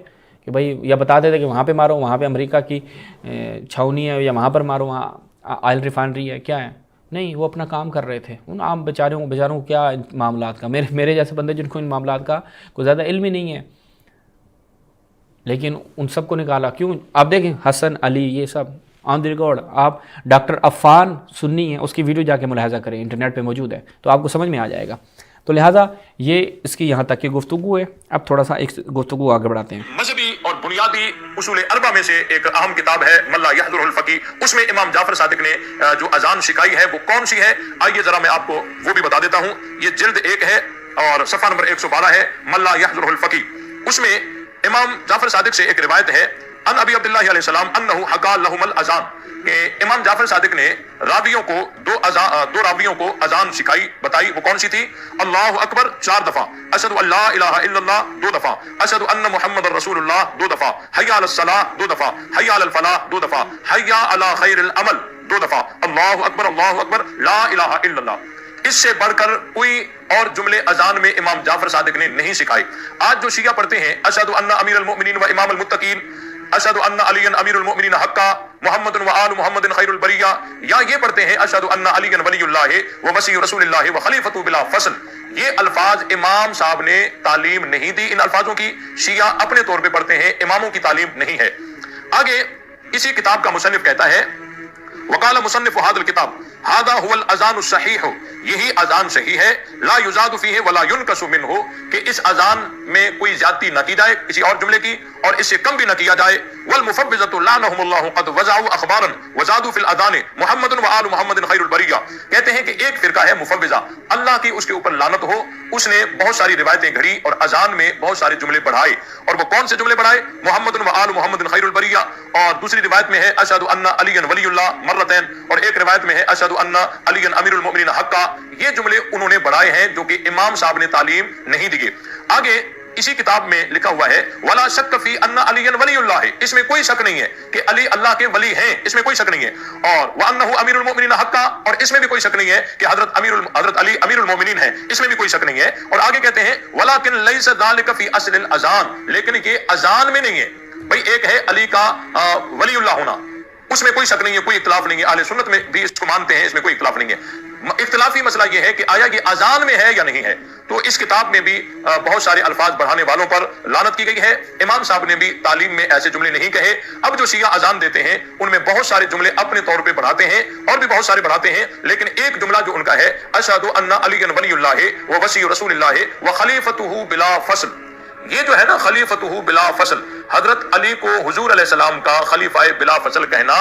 کہ بھائی یا بتاتے تھے کہ وہاں پہ مارو, وہاں پہ امریکہ کی چھاونی ہے, یا وہاں پر مارو, وہاں آئل ریفائنری ہے, کیا ہے. نہیں, وہ اپنا کام کر رہے تھے. ان عام بیچاروں کو کیا ان معاملات کا, میرے جیسے بندے جن کو ان معاملات کا کوئی زیادہ علم ہی نہیں ہے. لیکن ان سب کو نکالا کیوں؟ آپ دیکھیں حسن علی یہ سب آن دی ریکارڈ. آپ ڈاکٹر عفان سنی ہے اس کی ویڈیو جا کے ملاحظہ کریں, انٹرنیٹ پہ موجود ہے تو آپ کو سمجھ میں آ جائے گا. تو لہٰذا یہ اس کی یہاں تک کی گفتگو ہے. اب تھوڑا سا ایک گفتگو آگے بڑھاتے ہیں. مذہبی اور بنیادی اصول اربع میں سے ایک اہم کتاب ہے من لا یحضرہ الفقیہ. اس میں امام جعفر صادق نے جو اذان سکھائی ہے وہ کون سی ہے, آئیے ذرا میں آپ کو وہ بھی بتا دیتا ہوں. یہ جلد 1 ہے اور صفحہ نمبر 112 ہے, من لا یحضرہ الفقیہ. اس میں امام جعفر صادق سے ایک روایت ہے ان ابی عبداللہ علیہ السلام انہ حکا لہم الاذان, کہ امام جعفر صادق نے راویوں کو دو راویوں کو اذان سکھائی بتائی. وہ کون سی تھی؟ اللہ اکبر 4 دفعہ, اشہد ان لا الہ الا اللہ 2 دفعہ, اشہد ان محمد رسول اللہ 2 دفعہ, حی علی الصلاۃ 2 دفعہ, حی علی الفلاح 2 دفعہ, حی علی خیر العمل 2 دفعہ, اللہ اکبر لا الہ الا اللہ. اس سے بڑھ کر کوئی اور جملے اذان میں امام جعفر صادق نے نہیں سکھائے. آج جو شیعہ پڑھتے ہیں اشہد ان امیر المؤمنین و امام المتقین, اشہد ان علی امیر المؤمنین حقا, محمد و آل محمد خیر البریہ, یا یہ پڑھتے ہیں اشہد ان علی ولی اللہ و مسیح رسول اللہ و خلیفۃ بلا فصل. یہ الفاظ امام صاحب نے تعلیم نہیں دی. ان الفاظوں کی شیعہ اپنے طور پہ پڑھتے ہیں, اماموں کی تعلیم نہیں ہے. آگے اسی کتاب کا مصنف کہتا ہے وقال مصنف هذا الكتاب هذا هو الاذان الصحیح, یہی اذان صحیح ہے, لا یزاد فیہ ولا ینقص منہ, کہ اس اذان میں کوئی زیادتی نہ کی جائے کسی اور جملے کی اور اس سے کم بھی نہ کیا جائے. والمفوضۃ لعنهم اللہ قد وضعوا اخبارا وزادوا فی الاذان محمد و آل محمد خیر البریہ. کہتے ہیں کہ ایک فرقہ ہے مفوضہ, اللہ کی اس کے اوپر لعنت ہو, اس نے بہت ساری روایتیں گھڑی اور اذان میں بہت سارے جملے بڑھائے. اور وہ کون سے جملے بڑھائے؟ محمد و آل محمد خیر البریہ, اور دوسری روایت میں ہے اشہد ان علی ولی اللہ مرتين, اور ایک روایت میں ہے اشہد ان علی امیر المؤمنین حقا. یہ جملے انہوں نے بڑھائے ہیں جو کہ امام صاحب نے تعلیم نہیں دی. آگے اسی کتاب میں لکھا ہوا ہے ولا شک فی ان علی ولی اللہ, اس میں کوئی شک نہیں ہے کہ علی اللہ کے ولی ہیں, اس میں کوئی شک نہیں ہے. اور وانہ امیر المؤمنین حقا, اور اس میں بھی کوئی شک نہیں ہے کہ حضرت علی امیر المؤمنین ہیں, اس میں بھی کوئی شک نہیں ہے. اور آگے کہتے ہیں ولکن لیس ذلک فی اصل الاذان, لیکن یہ اذان میں نہیں ہے. بھئی ایک ہے علی کا ولی اللہ ہونا, اس میں کوئی شک نہیں ہے, کوئی اختلاف نہیں ہے. اہل سنت میں بھی اس کو مانتے ہیں, اس میں کوئی اختلاف نہیں ہے. اختلافی مسئلہ یہ ہے کہ آیا یہ اذان میں ہے یا نہیں ہے. تو اس کتاب میں بھی بہت سارے الفاظ بڑھانے والوں پر لعنت کی گئی ہے. امام صاحب نے بھی تعلیم میں ایسے جملے نہیں کہے. اب جو شیعہ اذان دیتے ہیں ان میں بہت سارے جملے اپنے طور پہ بڑھاتے ہیں اور بھی بہت سارے بڑھاتے ہیں, لیکن ایک جملہ جو ان کا ہے اشہد ان علی ولی اللہ و وصی رسول اللہ و خلیفتہ بلا فصل, یہ جو ہے نا خلیفتہ بلا فصل, حضرت علی کو حضور علیہ السلام کا خلیفہ بلا فصل کہنا,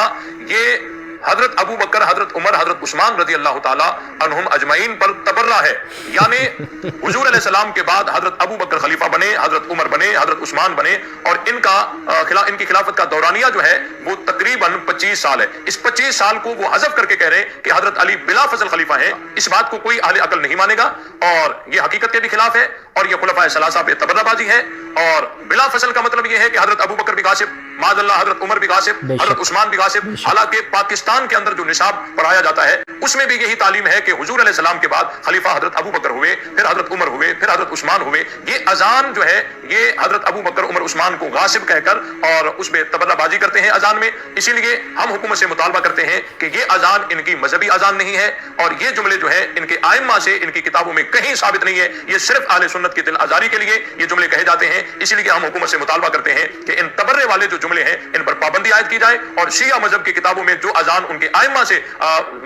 یہ حضرت ابو بکر, حضرت عمر, حضرت عثمان رضی اللہ تعالی عنہم اجمعین پر تبرہ ہے. یعنی حضور علیہ السلام کے بعد حضرت ابو بکر خلیفہ بنے, حضرت عمر بنے, حضرت عثمان بنے, اور ان کی خلافت کا دورانیہ جو ہے وہ تقریباً 25 سال ہے. اس 25 سال کو وہ حذف کر کے کہہ رہے ہیں کہ حضرت علی بلا فصل خلیفہ ہیں. اس بات کو کوئی اہل عقل نہیں مانے گا, اور یہ حقیقت کے بھی خلاف ہے, اور یہ خلفائے ثلاثہ پہ تبرہ بازی ہے. اور بلا فصل کا مطلب یہ ہے کہ حضرت ابو بکر بھی غاصب, معاذ اللہ حضرت عمر بھی غاصب, حضرت عثمان بھی غاصب. حالانکہ پاکستان کے اندر جو نصاب پڑھایا جاتا ہے اس میں بھی یہی تعلیم ہے کہ حضور علیہ السلام کے بعد خلیفہ حضرت ابو بکر ہوئے, پھر حضرت عمر ہوئے, پھر حضرت عثمان ہوئے. یہ اذان جو ہے یہ حضرت ابو بکر, عمر, عثمان کو غاصب کہہ کر اور اس میں تبرہ بازی کرتے ہیں اذان میں. اسی لیے ہم حکومت سے مطالبہ کرتے ہیں کہ یہ اذان ان کی مذہبی اذان نہیں ہے, اور یہ جملے جو ہے ان کے ائمہ سے, ان کی کتابوں میں کہیں ثابت نہیں ہے. یہ صرف اہل سنت کی دل آزاری کے لیے یہ جملے کہے جاتے ہیں. اسی لیے ہم حکومت سے مطالبہ کرتے ہیں کہ ان تبرے والے جو جملے ہیں ان پر پابندی عائد کی جائے, اور شیعہ مذہب کی کتابوں میں جو اذان ان کے ائمہ سے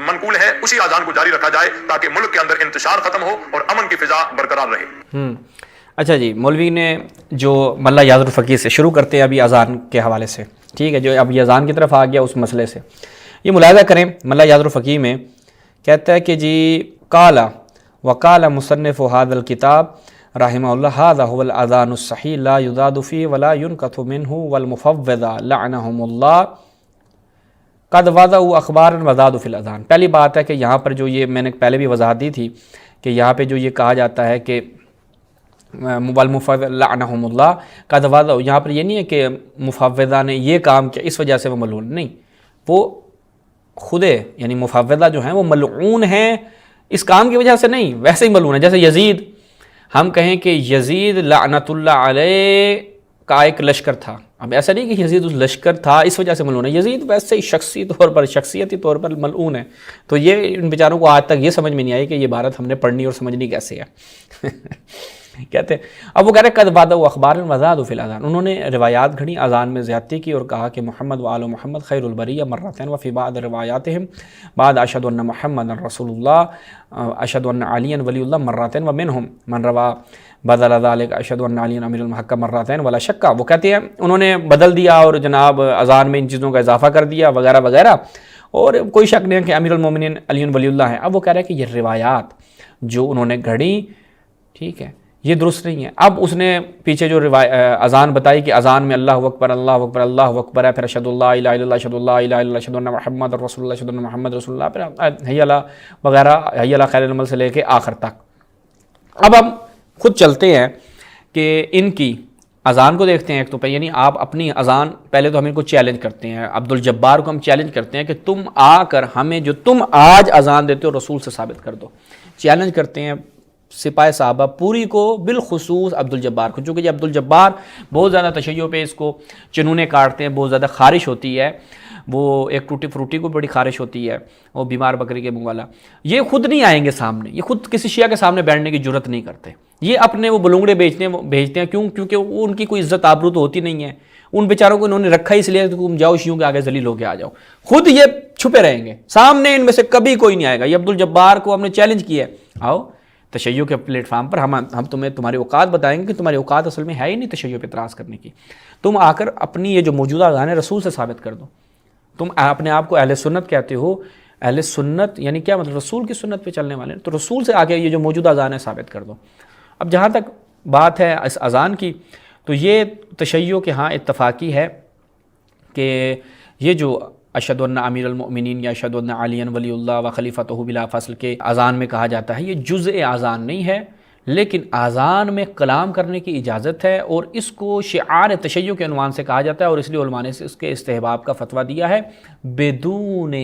منقول ہے اسی اذان کو جاری رکھا جائے تاکہ ملک کے اندر انتشار ختم ہو اور امن کی فضا برقرار رہے. اچھا جی, مولوی نے جو من لا یحضر الفقیہ سے شروع کرتے ہیں ابھی اذان کے حوالے سے, ٹھیک ہے, جو اب یہ اذان کی طرف آ گیا اس مسئلے سے, یہ ملاحظہ کریں. من لا یحضر الفقیہ میں کہتا ہے کہ جی قال وقال مصنف هذا الكتاب رحمہ اللہ هذا هو الاذان الصحیح لا یزاد فیہ ولا ینقص منہ والمفوضہ لعنہم اللہ قد وضعوا اخبارا وزادوا فی الاذان. پہلی بات ہے کہ یہاں پر جو یہ میں نے پہلے بھی وضاحت دی تھی کہ یہاں پہ جو یہ کہا جاتا ہے کہ والمفوضہ لعنہم اللہ قد وضعوا, یہاں پر یہ نہیں ہے کہ مفوضہ نے یہ کام کیا اس وجہ سے وہ ملعون, نہیں, وہ خود یعنی مفوضہ جو ہیں وہ ملعون ہیں اس کام کی وجہ سے نہیں, ویسے ہی ملعون ہے. جیسے یزید, ہم کہیں کہ یزید لعنت اللہ علیہ کا ایک لشکر تھا, اب ایسا نہیں کہ یزید اس لشکر تھا اس وجہ سے ملعون ہے, یزید ویسے ہی شخصیتی طور پر ملعون ہے. تو یہ ان بیچاروں کو آج تک یہ سمجھ میں نہیں آئی کہ یہ عبارت ہم نے پڑھنی اور سمجھنی کیسے ہے. کہتے ہیں اب وہ کہہ رہے قد وعدہ اخبار وزاد فی الاذان، انہوں نے روایات گھڑی اذان میں زیادتی کی اور کہا کہ محمد و آل محمد خیر البریہ مرتين وفی بعض روایاتہم بعد اشہد ان محمد رسول اللہ اشہد ان علی ولی اللہ مرتين ومنہم من روا بدل ذلك اشہد ان علی امیر المحق مرتين ولا شک، وہ کہتے ہیں انہوں نے بدل دیا اور جناب اذان میں ان چیزوں کا اضافہ کر دیا وغیرہ وغیرہ، اور کوئی شک نہیں ہے کہ امیر المومنین علی ولی اللہ ہیں۔ اب وہ کہہ رہے ہیں کہ یہ روایات جو انہوں نے گھڑی، ٹھیک ہے، یہ درست نہیں ہے۔ اب اس نے پیچھے جو اذان بتائی کہ اذان میں اللہ اکبر اللہ اکبر اللہ اکبر ہے، پھر اشہد اللہ الہ الا اللہ اشہد اللہ الہ الا اللہ اشہد ان محمد رسول اللہ اشہد ان محمد رسول اللہ، پھر حی علی وغیرہ حی علی خیر العمل سے لے کے آخر تک۔ اب ہم خود چلتے ہیں کہ ان کی اذان کو دیکھتے ہیں ایک تو یعنی آپ اپنی اذان، پہلے تو ہم ان کو چیلنج کرتے ہیں، عبد الجبار کو ہم چیلنج کرتے ہیں کہ تم آ کر ہمیں جو تم آج اذان دیتے ہو رسول سے ثابت کر دو۔ چیلنج کرتے ہیں سپاہ صحابہ پوری کو، بالخصوص عبد الجبار کو، چونکہ یہ عبد الجبار بہت زیادہ تشیع پہ اس کو چنونے کاٹتے ہیں، بہت زیادہ خارش ہوتی ہے، وہ ایک ٹوٹی فروٹی کو بڑی خارش ہوتی ہے، وہ بیمار بکری کے منہ والا۔ یہ خود نہیں آئیں گے سامنے، یہ خود کسی شیعہ کے سامنے بیٹھنے کی جرت نہیں کرتے، یہ اپنے وہ بلونگڑے بھیجتے ہیں کیوں؟ کیونکہ ان کی کوئی عزت آبرو تو ہوتی نہیں ہے، ان بیچاروں کو انہوں نے رکھا اس لیے کہ تم جاؤ شیعوں کے آگے ذلیل ہو کے آ جاؤ، خود یہ چھپے رہیں گے، سامنے ان میں سے کبھی کوئی نہیں آئے گا۔ یہ عبد الجبار کو ہم نے چیلنج کیا ہے، آؤ تشیع کے پلیٹ فارم پر ہم تمہیں تمہاری اوقات بتائیں گے کہ تمہاری اوقات اصل میں ہے ہی نہیں تشیع پہ اعتراض کرنے کی، تم آ کر اپنی یہ جو موجودہ اذان ہے رسول سے ثابت کر دو۔ تم اپنے آپ کو اہل سنت کہتے ہو، اہل سنت یعنی کیا مطلب؟ رسول کی سنت پہ چلنے والے، تو رسول سے آگے یہ جو موجودہ اذان ہے ثابت کر دو۔ اب جہاں تک بات ہے اس اذان کی، تو یہ تشیع کے ہاں اتفاقی ہے کہ یہ جو اشہد ان امیر المؤمنین یا اشہد ان علی ولی اللہ و خلیفتہ بلا فصل کے اذان میں کہا جاتا ہے، یہ جزء اذان نہیں ہے، لیکن اذان میں کلام کرنے کی اجازت ہے، اور اس کو شعار تشیع کے عنوان سے کہا جاتا ہے، اور اس لیے علماء نے اس کے استحباب کا فتویٰ دیا ہے بدون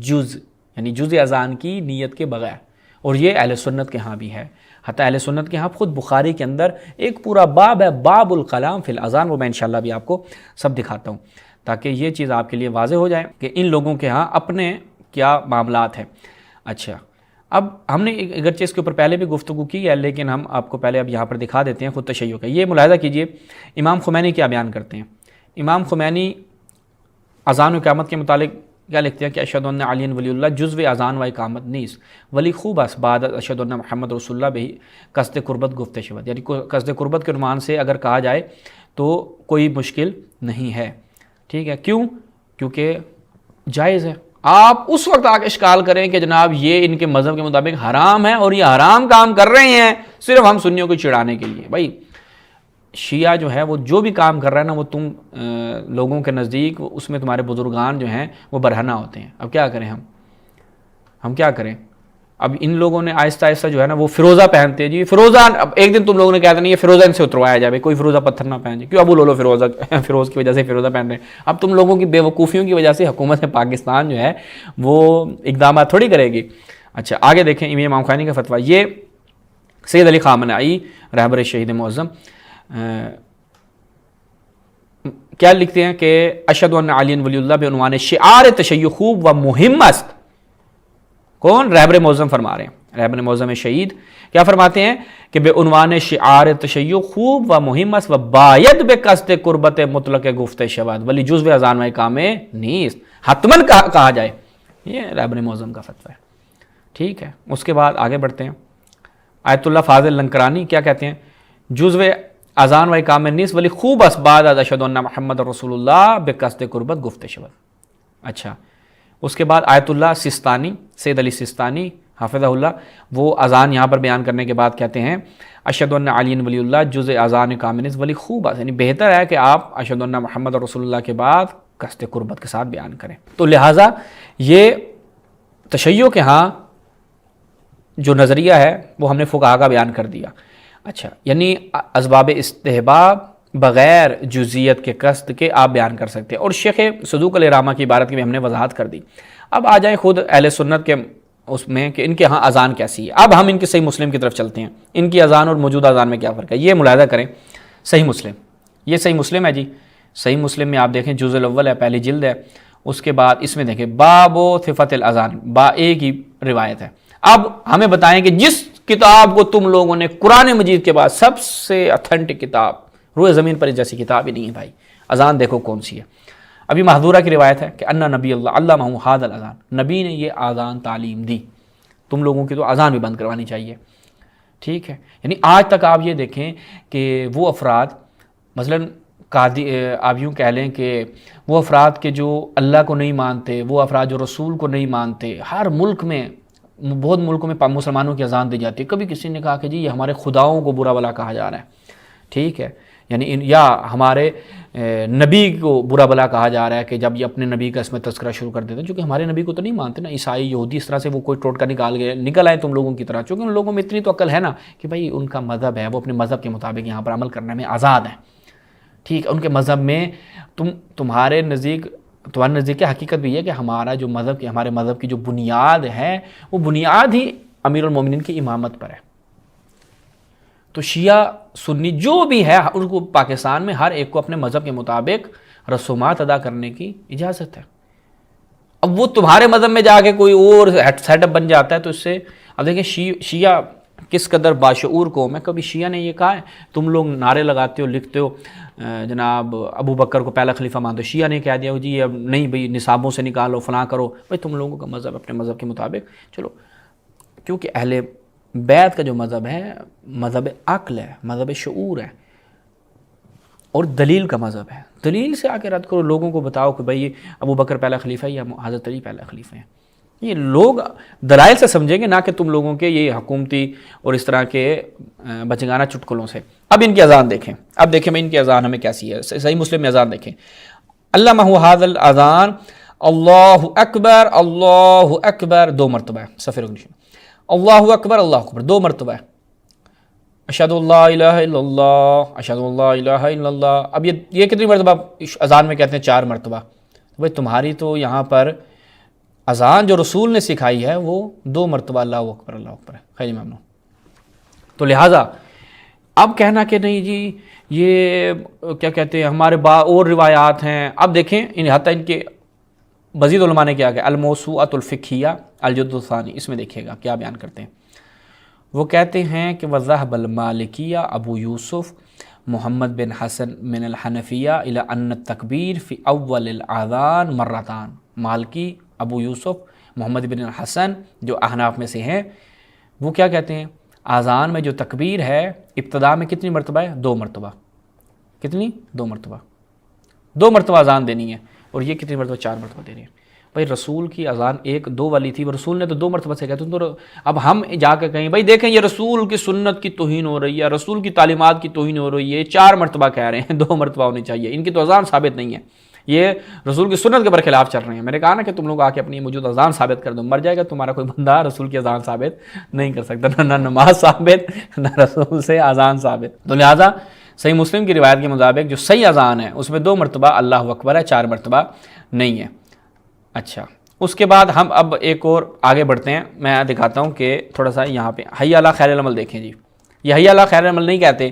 جز، یعنی جزء اذان کی نیت کے بغیر، اور یہ اہل سنت کے ہاں بھی ہے، حتیٰ اہل سنت کے ہاں خود بخاری کے اندر ایک پورا باب ہے، باب الکلام فی الاذان، وہ میں انشاءاللہ بھی آپ کو سب دکھاتا ہوں تاکہ یہ چیز آپ کے لیے واضح ہو جائے کہ ان لوگوں کے ہاں اپنے کیا معاملات ہیں۔ اچھا، اب ہم نے اگرچہ اس کے اوپر پہلے بھی گفتگو کی ہے، لیکن ہم آپ کو پہلے اب یہاں پر دکھا دیتے ہیں خود تشیع کا۔ یہ ملاحظہ کیجئے امام خمینی کیا بیان کرتے ہیں۔ امام خمینی اذان و اقامت کے متعلق کیا لکھتے ہیں کہ اشہد ان علی ولی اللہ جزو اذان و اقامت نیز ولی خوب اس بعد اشہد ان محمد رسول اللہ بہی قصد قربت گفت شود، یعنی قصد قربت کے عنوان سے اگر کہا جائے تو کوئی مشکل نہیں ہے، ٹھیک ہے، کیوں؟ کیونکہ جائز ہے۔ آپ اس وقت آ کے اشکال کریں کہ جناب یہ ان کے مذہب کے مطابق حرام ہے اور یہ حرام کام کر رہے ہیں صرف ہم سنیوں کو چڑھانے کے لیے۔ بھائی شیعہ جو ہے وہ جو بھی کام کر رہا ہے نا، وہ تم لوگوں کے نزدیک اس میں تمہارے بزرگان جو ہیں وہ برہنہ ہوتے ہیں۔ اب کیا کریں ہم کیا کریں؟ اب ان لوگوں نے آہستہ آہستہ جو ہے نا وہ فیروزہ پہنتے ہیں، جی فیروزہ، اب ایک دن تم لوگوں نے کہا تھا نہیں یہ فیروزہ ان سے اتروایا جائے، کوئی فیروزہ پتھر نہ پہن جائے، کیوں ابو لولو فیروز کی وجہ سے فیروزہ پہن رہے ہیں۔ اب تم لوگوں کی بے وقوفیوں کی وجہ سے حکومت پاکستان جو ہے وہ اقدامات تھوڑی کرے گی۔ اچھا آگے دیکھیں امام خمینی کا فتویٰ، یہ سید علی خامنہئی رہبر شہید معظم کیا لکھتے ہیں کہ اشہد ان علی ولی اللہ بعنوان شعار تشیع خوب و مہم است۔ کون؟ رہبر معظم فرما رہے ہیں، رہبر معظم شہید کیا فرماتے ہیں کہ بے عنوان شعار تشیع خوب و مہم است و باید بے قصد قربت مطلق گفت شود ولی جزو اذان و اقامت نیست، حتماً کہا جائے۔ یہ رہبر معظم کا فتویٰ ہے، ٹھیک ہے۔ اس کے بعد آگے بڑھتے ہیں، آیت اللہ فاضل لنکرانی کیا کہتے ہیں؟ جزو اذان و اقامت نیست ولی خوب است بعد از اشہد ان محمد رسول اللہ بے قصد قربت گفت شود۔ اچھا، اس کے بعد آیت اللہ سستانی، سید علی سستانی حافظہ اللہ، وہ اذان یہاں پر بیان کرنے کے بعد کہتے ہیں اشہد ان علی ولی اللہ جز اذان اقامت نیست ولی خوب است، یعنی بہتر ہے کہ آپ اشہد ان محمد رسول اللہ کے بعد قصد قربت کے ساتھ بیان کریں۔ تو لہٰذا یہ تشیع کے ہاں جو نظریہ ہے وہ ہم نے فقہا کا بیان کر دیا۔ اچھا، یعنی اسباب استحباب بغیر جزیت کے قصد کے آپ بیان کر سکتے ہیں، اور شیخ صدوق علیہ رحمہ کی عبارت کی بھی ہم نے وضاحت کر دی۔ اب آ جائیں خود اہل سنت کے اس میں کہ ان کے ہاں اذان کیسی ہے۔ اب ہم ان کے صحیح مسلم کی طرف چلتے ہیں، ان کی اذان اور موجودہ اذان میں کیا فرق ہے یہ ملاحظہ کریں۔ صحیح مسلم، یہ صحیح مسلم ہے جی، صحیح مسلم میں آپ دیکھیں جزء الاول ہے، پہلی جلد ہے، اس کے بعد اس میں دیکھیں باب و صفت الاذان، با ایک ہی روایت ہے۔ اب ہمیں بتائیں کہ جس کتاب کو تم لوگوں نے قرآن مجید کے بعد سب سے اتھینٹک کتاب روئے زمین پر جیسی کتاب ہی نہیں ہے بھائی. اذان دیکھو کون سی ہے. ابھی محذورہ کی روایت ہے کہ انا نبی اللہ علمہ ھذا الاذان، نبی نے یہ اذان تعلیم دی. تم لوگوں کی تو اذان بھی بند کروانی چاہیے. ٹھیک ہے، یعنی آج تک آپ یہ دیکھیں کہ وہ افراد مثلاً آپ یوں کہہ لیں کہ وہ افراد کے جو اللہ کو نہیں مانتے، وہ افراد جو رسول کو نہیں مانتے، ہر ملک میں بہت ملکوں میں مسلمانوں کی اذان دی جاتی ہے. کبھی کسی نے کہا کہ جی یہ ہمارے خداؤں کو برا بلا کہا جا رہا ہے. ٹھیک ہے، یعنی یا ہمارے نبی کو برا بلا کہا جا رہا ہے کہ جب یہ اپنے نبی کا اس میں تذکرہ شروع کر دیتے ہیں، چونکہ ہمارے نبی کو تو نہیں مانتے نا، عیسائی یہودی اس طرح سے وہ کوئی ٹوٹکا نکل آئے تم لوگوں کی طرح. چونکہ ان لوگوں میں اتنی تو عقل ہے نا کہ بھائی ان کا مذہب ہے، وہ اپنے مذہب کے مطابق یہاں پر عمل کرنے میں آزاد ہیں. ٹھیک ہے، ان کے مذہب میں تمہارے نزدیک کیا حقیقت بھی ہے کہ ہمارے مذہب کی جو بنیاد ہے وہ بنیاد ہی امیر المومنین کی امامت پر ہے. تو شیعہ سنی جو بھی ہے ان کو پاکستان میں ہر ایک کو اپنے مذہب کے مطابق رسومات ادا کرنے کی اجازت ہے. اب وہ تمہارے مذہب میں جا کے کوئی اور سیٹ اپ بن جاتا ہے تو اس سے اب دیکھیں شیعہ کس قدر باشعور قوم ہے. کبھی شیعہ نے یہ کہا ہے تم لوگ نعرے لگاتے ہو لکھتے ہو جناب ابو بکر کو پہلا خلیفہ مانتے ہو، شیعہ نے کہہ دیا جی اب نہیں بھئی نصابوں سے نکالو فلاں کرو. بھئی تم لوگوں کا مذہب اپنے مذہب کے مطابق چلو، کیونکہ اہل بیت کا جو مذہب ہے مذہب عقل ہے، مذہب شعور ہے اور دلیل کا مذہب ہے. دلیل سے آ کے رد کرو، لوگوں کو بتاؤ کہ بھئی ابو بکر پہلا خلیفہ ہے یا حضرت علی پہلا خلیفہ ہیں. یہ لوگ دلائل سے سمجھیں گے، نہ کہ تم لوگوں کے یہ حکومتی اور اس طرح کے بچگانہ چٹکلوں سے. اب ان کی اذان دیکھیں، اب دیکھیں میں ان کی اذان ہمیں کیسی ہے. صحیح مسلم میں اذان دیکھیں، علمہ ھذا الاذان اللہ اکبر 2 مرتبہ ہے. صفحہ رقم اللہ اکبر 2 مرتبہ ہے. اشہد اللہ الہ الا اللہ، اشہد اللہ الہ الا اللہ. اب یہ کتنی مرتبہ اذان میں کہتے ہیں؟ 4 مرتبہ. بھئی تمہاری تو یہاں پر اذان جو رسول نے سکھائی ہے وہ 2 مرتبہ اللہ اکبر ہے. خیر ممنون. تو لہٰذا اب کہنا کہ نہیں جی یہ کیا کہتے ہیں ہمارے اور روایات ہیں. اب دیکھیں حتیٰ ان کے مزید علماء نے کیا کہ الموسوعۃ الفقہیہ الجلد الثانی، اس میں دیکھیے گا کیا بیان کرتے ہیں. وہ کہتے ہیں کہ وذهب المالکیہ ابو یوسف محمد بن حسن من الحنفیہ الی ان التکبیر فی اول الاذان مرتان. مالکی ابو یوسف محمد بن الحسن جو احناف میں سے ہیں وہ کیا کہتے ہیں اذان میں جو تکبیر ہے ابتدا میں کتنی مرتبہ ہے؟ 2 مرتبہ. کتنی؟ 2 مرتبہ. 2 مرتبہ اذان دینی ہے. اور یہ کتنی مرتبہ؟ 4 مرتبہ دے رہے ہیں. بھائی رسول کی اذان 1-2 والی تھی، رسول نے تو 2 مرتبہ سے کہتے ہیں. تو اب ہم جا کے کہیں بھائی دیکھیں یہ رسول کی سنت کی توہین ہو رہی ہے، رسول کی تعلیمات کی توہین ہو رہی ہے، 4 مرتبہ کہہ رہے ہیں، 2 مرتبہ ہونی چاہیے. ان کی تو اذان ثابت نہیں ہے، یہ رسول کی سنت کے برخلاف چل رہے ہیں. میں نے کہا نا کہ تم لوگ آ کے اپنی موجود اذان ثابت کر دو، مر جائے گا تمہارا کوئی بندہ رسول کی اذان ثابت نہیں کر سکتا، نہ نماز ثابت نہ رسول سے اذان ثابت. تو لہٰذا صحیح مسلم کی روایت کے مطابق جو صحیح اذان ہے اس میں 2 مرتبہ اللہ اکبر ہے، 4 مرتبہ نہیں ہے. اچھا اس کے بعد ہم اب ایک اور آگے بڑھتے ہیں. میں دکھاتا ہوں کہ تھوڑا سا یہاں پہ حی علی خیر العمل دیکھیں جی. یہ حی علی خیر العمل نہیں کہتے،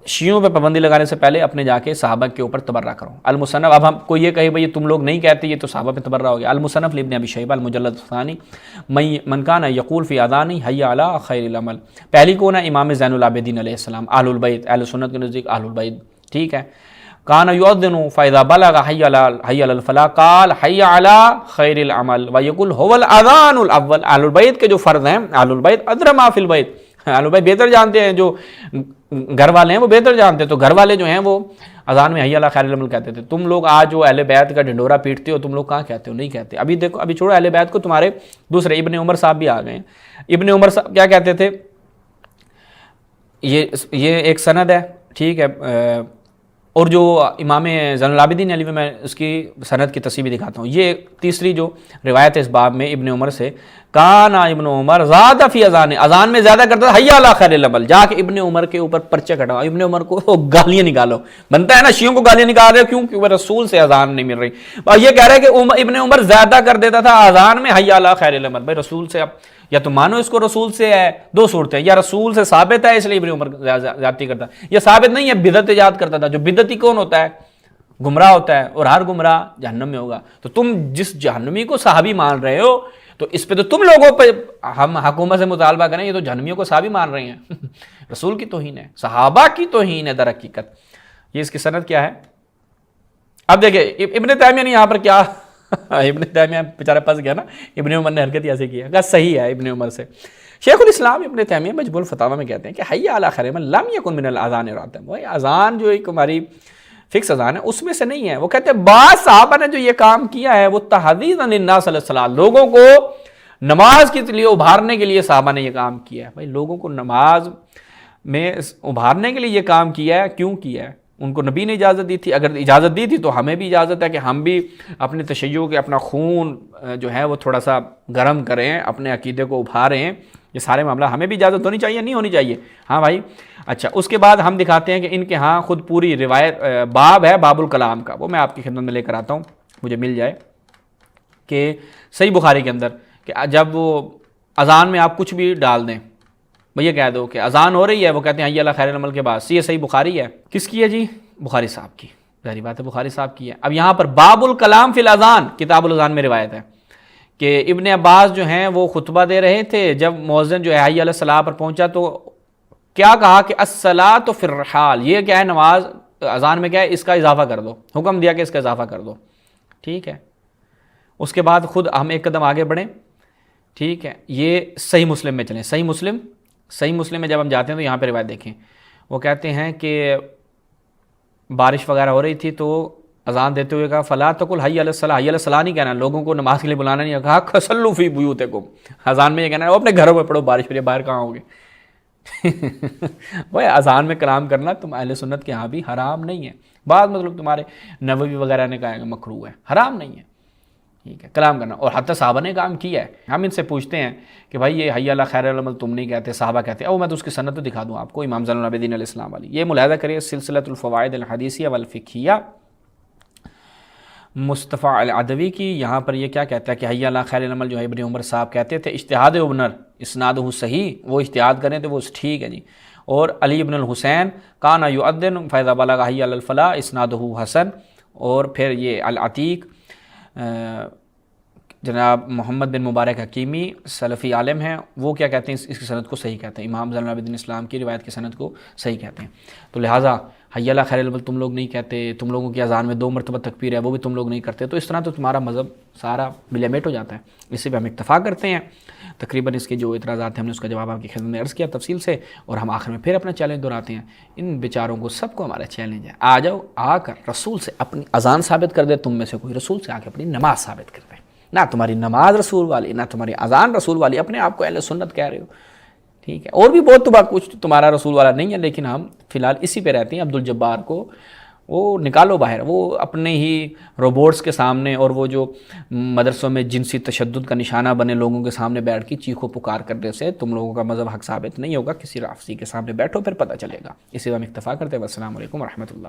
شیعوں پہ پابندی لگانے سے پہلے اپنے جا کے صحابہ کے اوپر تبرہ کرو. المصنف، اب ہم کوئی یہ کہے بھئی تم لوگ نہیں کہتے یہ تو صحابہ پہ تبرہ ہو گیا. المصنف لابن ابی شیبہ المجلد الثانی من کان یقول فی اذانی حی علی خیر العمل. پہلی کون ہے؟ امام زین العابدین علیہ السلام، اہل البیت، اہل سنت کے نزدیک اہل البیت. ٹھیک ہے. کان یؤذن فاذا بلغ حی علی الفلاح قال حی علی خیر العمل ویقول هو الاذان الاول. اہل البیت کے جو فرض ہیں، اہل البیت ادری ما فی البیت، اہل البیت بہتر جانتے ہیں، جو گھر والے ہیں وہ بہتر جانتے ہیں. تو گھر والے جو ہیں وہ اذان میں حی علی خیر العمل کہتے تھے. تم لوگ آج جو اہل بیت کا ڈنڈورا پیٹتے ہو تم لوگ کہاں کہتے ہو؟ نہیں کہتے. ابھی دیکھو، ابھی چھوڑو اہل بیت کو، تمہارے دوسرے ابن عمر صاحب بھی آ گئے ہیں. ابن عمر صاحب کیا کہتے تھے؟ یہ ایک سند ہے، ٹھیک ہے. اور جو امام زین العابدین علی میں اس کی سند کی تصحیح بھی دکھاتا ہوں. یہ تیسری جو روایت ہے اس باب میں ابن عمر سے، کانا ابن عمر زیادہ فی اذان، اذان میں زیادہ کرتا تھا حی علی خیر العمل. جا کے ابن عمر کے اوپر پرچہ کٹاؤ، ابن عمر کو گالیاں نکالو. بنتا ہے نا شیعوں کو گالیاں نکال رہے ہو کیوں؟ کیونکہ رسول سے اذان نہیں مل رہی. اور یہ کہہ رہے ہیں کہ ابن عمر زیادہ کر دیتا تھا اذان میں حی علی خیر العمل. بھائی رسول سے اب یا تو مانو اس کو رسول سے ہے، 2 صورتیں، یا رسول سے ثابت ہے اس لیے ابن عمر زیادتی کرتا، یا ثابت نہیں ہے بدعت ایجاد کرتا تھا. جو بدعتی کون ہوتا ہے؟ گمراہ ہوتا ہے اور ہر گمراہ جہنم میں ہوگا. تو تم جس جہنمی کو صحابی مان رہے ہو تو اس پہ تو تم لوگوں پہ ہم حکومت سے مطالبہ کریں, یہ تو جہنمیوں کو صحابی مان رہے ہیں. رسول کی توہین ہے, صحابہ کی توہین ہے در حقیقت. یہ اس کی سند کیا ہے؟ اب دیکھیں ابن تیمیہ نے یہاں پر کیا ابن تیمیہ بیچارہ پھنس گیا نا, ابن عمر نے حرکت ایسے کی ہے, کہا صحیح ہے ابن عمر سے. شیخ الاسلام ابن تیمیہ مجموع الفتاوی میں کہتے ہیں کہ حی علی خیر من لم یکن من الاذان راتب, وہ اذان جو ایک ہماری فکس اذان ہے اس میں سے نہیں ہے. وہ کہتے ہیں بعض صحابہ نے جو یہ کام کیا ہے وہ تحدیدا للناس علی الصلاۃ, لوگوں کو نماز کے لیے ابھارنے کے لیے صحابہ نے یہ کام کیا ہے. بھائی لوگوں کو نماز میں ابھارنے کے لیے یہ کام کیا ہے, کیوں کیا ہے؟ ان کو نبی نے اجازت دی تھی, اگر اجازت دی تھی تو ہمیں بھی اجازت ہے کہ ہم بھی اپنے تشیع کے اپنا خون جو ہے وہ تھوڑا سا گرم کریں, اپنے عقیدے کو ابھاریں. یہ سارے معاملہ ہمیں بھی اجازت ہونی چاہیے, نہیں ہونی چاہیے؟ ہاں بھائی. اچھا اس کے بعد ہم دکھاتے ہیں کہ ان کے ہاں خود پوری روایت باب ہے باب الکلام کا, وہ میں آپ کی خدمت میں لے کر آتا ہوں, مجھے مل جائے, کہ صحیح بخاری کے اندر کہ جب وہ اذان میں آپ کچھ بھی ڈال دیں, بھیا کہہ دو کہ اذان ہو رہی ہے, وہ کہتے ہیں حی علی خیر العمل کے بعد, یہ صحیح بخاری ہے. کس کی ہے جی؟ بخاری صاحب کی. ظاہری بات ہے بخاری صاحب کی ہے. اب یہاں پر باب الکلام فی الاذان, کتاب الاذان میں روایت ہے کہ ابن عباس جو ہیں وہ خطبہ دے رہے تھے, جب مؤذن جو ہے حی علی الصلاۃ پر پہنچا تو کیا کہا کہ الصلاۃ فی الرحال, یہ کیا ہے نماز اذان میں کیا ہے, اس کا اضافہ کر دو, حکم دیا کہ اس کا اضافہ کر دو. ٹھیک ہے. اس کے بعد خود ہم ایک قدم آگے بڑھیں. ٹھیک ہے, یہ صحیح مسلم میں چلیں. صحیح مسلم میں جب ہم جاتے ہیں تو یہاں پہ روایت دیکھیں, وہ کہتے ہیں کہ بارش وغیرہ ہو رہی تھی تو اذان دیتے ہوئے کہا فلا تقل حی علی الصلاۃ, حی علی الصلاۃ نہیں کہنا, لوگوں کو نماز کے لیے بلانا نہیں, کہا صلوا فی بیوتکم, اذان میں یہ کہنا ہے وہ اپنے گھروں میں پڑھو, بارش ہو رہی ہے باہر کہاں ہوگے. وہ اذان میں کلام کرنا تم اہل سنت کے ہاں بھی حرام نہیں ہے. بعض مطلب تمہارے نووی وغیرہ نے کہا ہے کہ مکروہ ہے, حرام نہیں ہے. ٹھیک ہے, کلام کرنا, اور حتی صحابہ نے کام کیا ہے. ہم ان سے پوچھتے ہیں کہ بھائی یہ حی علی خیر العمل تم نہیں کہتے, صحابہ کہتے ہیں, او میں تو اس کی سند تو دکھا دوں آپ کو, امام زین العابدین علیہ السلام والی. یہ ملاحظہ کریے سلسلۃ الفوائد الحدیثیہ والفقہیہ مصطفیٰ العدوی کی, یہاں پر یہ کیا کہتا ہے کہ حی علی خیر العمل جو ہے ابن عمر صاحب کہتے تھے, اجتہاد ابنر اسنادہ صحیح, وہ اجتہاد کریں تو وہ ٹھیک ہے جی. اور علی ابن الحسین کان یؤذن فاذا بلغ حی علی الفلاح اسنادہ حسن. اور پھر یہ العتیق جناب محمد بن مبارک حکیمی سلفی عالم ہیں, وہ کیا کہتے ہیں, اس کی سند کو صحیح کہتے ہیں, امام زین العابدین اسلام کی روایت کی سند کو صحیح کہتے ہیں. تو لہٰذا حی علی خیر العمل تم لوگ نہیں کہتے, تم لوگوں کی اذان میں 2 مرتبہ تکبیر ہے وہ بھی تم لوگ نہیں کرتے, تو اس طرح تو تمہارا مذہب سارا ملیمیٹ ہو جاتا ہے. اسی پہ ہم اکتفا کرتے ہیں. تقریباً اس کے جو اعتراضات ہیں ہم نے اس کا جواب آپ کی خدمت میں عرض کیا تفصیل سے, اور ہم آخر میں پھر اپنا چیلنج دہراتے ہیں. ان بیچاروں کو سب کو ہمارا چیلنج ہے, آ جاؤ, آ کر رسول سے اپنی اذان ثابت کر دے, تم میں سے کوئی رسول سے آ کے اپنی نماز ثابت کر دے. نہ تمہاری نماز رسول والی, نہ تمہاری اذان رسول والی, اپنے آپ کو اہل سنت کہہ رہے ہو. ٹھیک ہے, اور بھی بہت تو کچھ تمہارا رسول والا نہیں ہے, لیکن ہم فی الحال اسی پہ رہتے ہیں. عبدالجبار کو وہ نکالو باہر, وہ اپنے ہی روبوٹس کے سامنے اور وہ جو مدرسوں میں جنسی تشدد کا نشانہ بنے لوگوں کے سامنے بیٹھ کے چیخو پکار کرنے سے تم لوگوں کا مذہب حق ثابت نہیں ہوگا. کسی رافضی کے سامنے بیٹھو پھر پتہ چلے گا. اسی وقت ہم اکتفا کرتے ہیں. السلام علیکم ورحمۃ اللہ.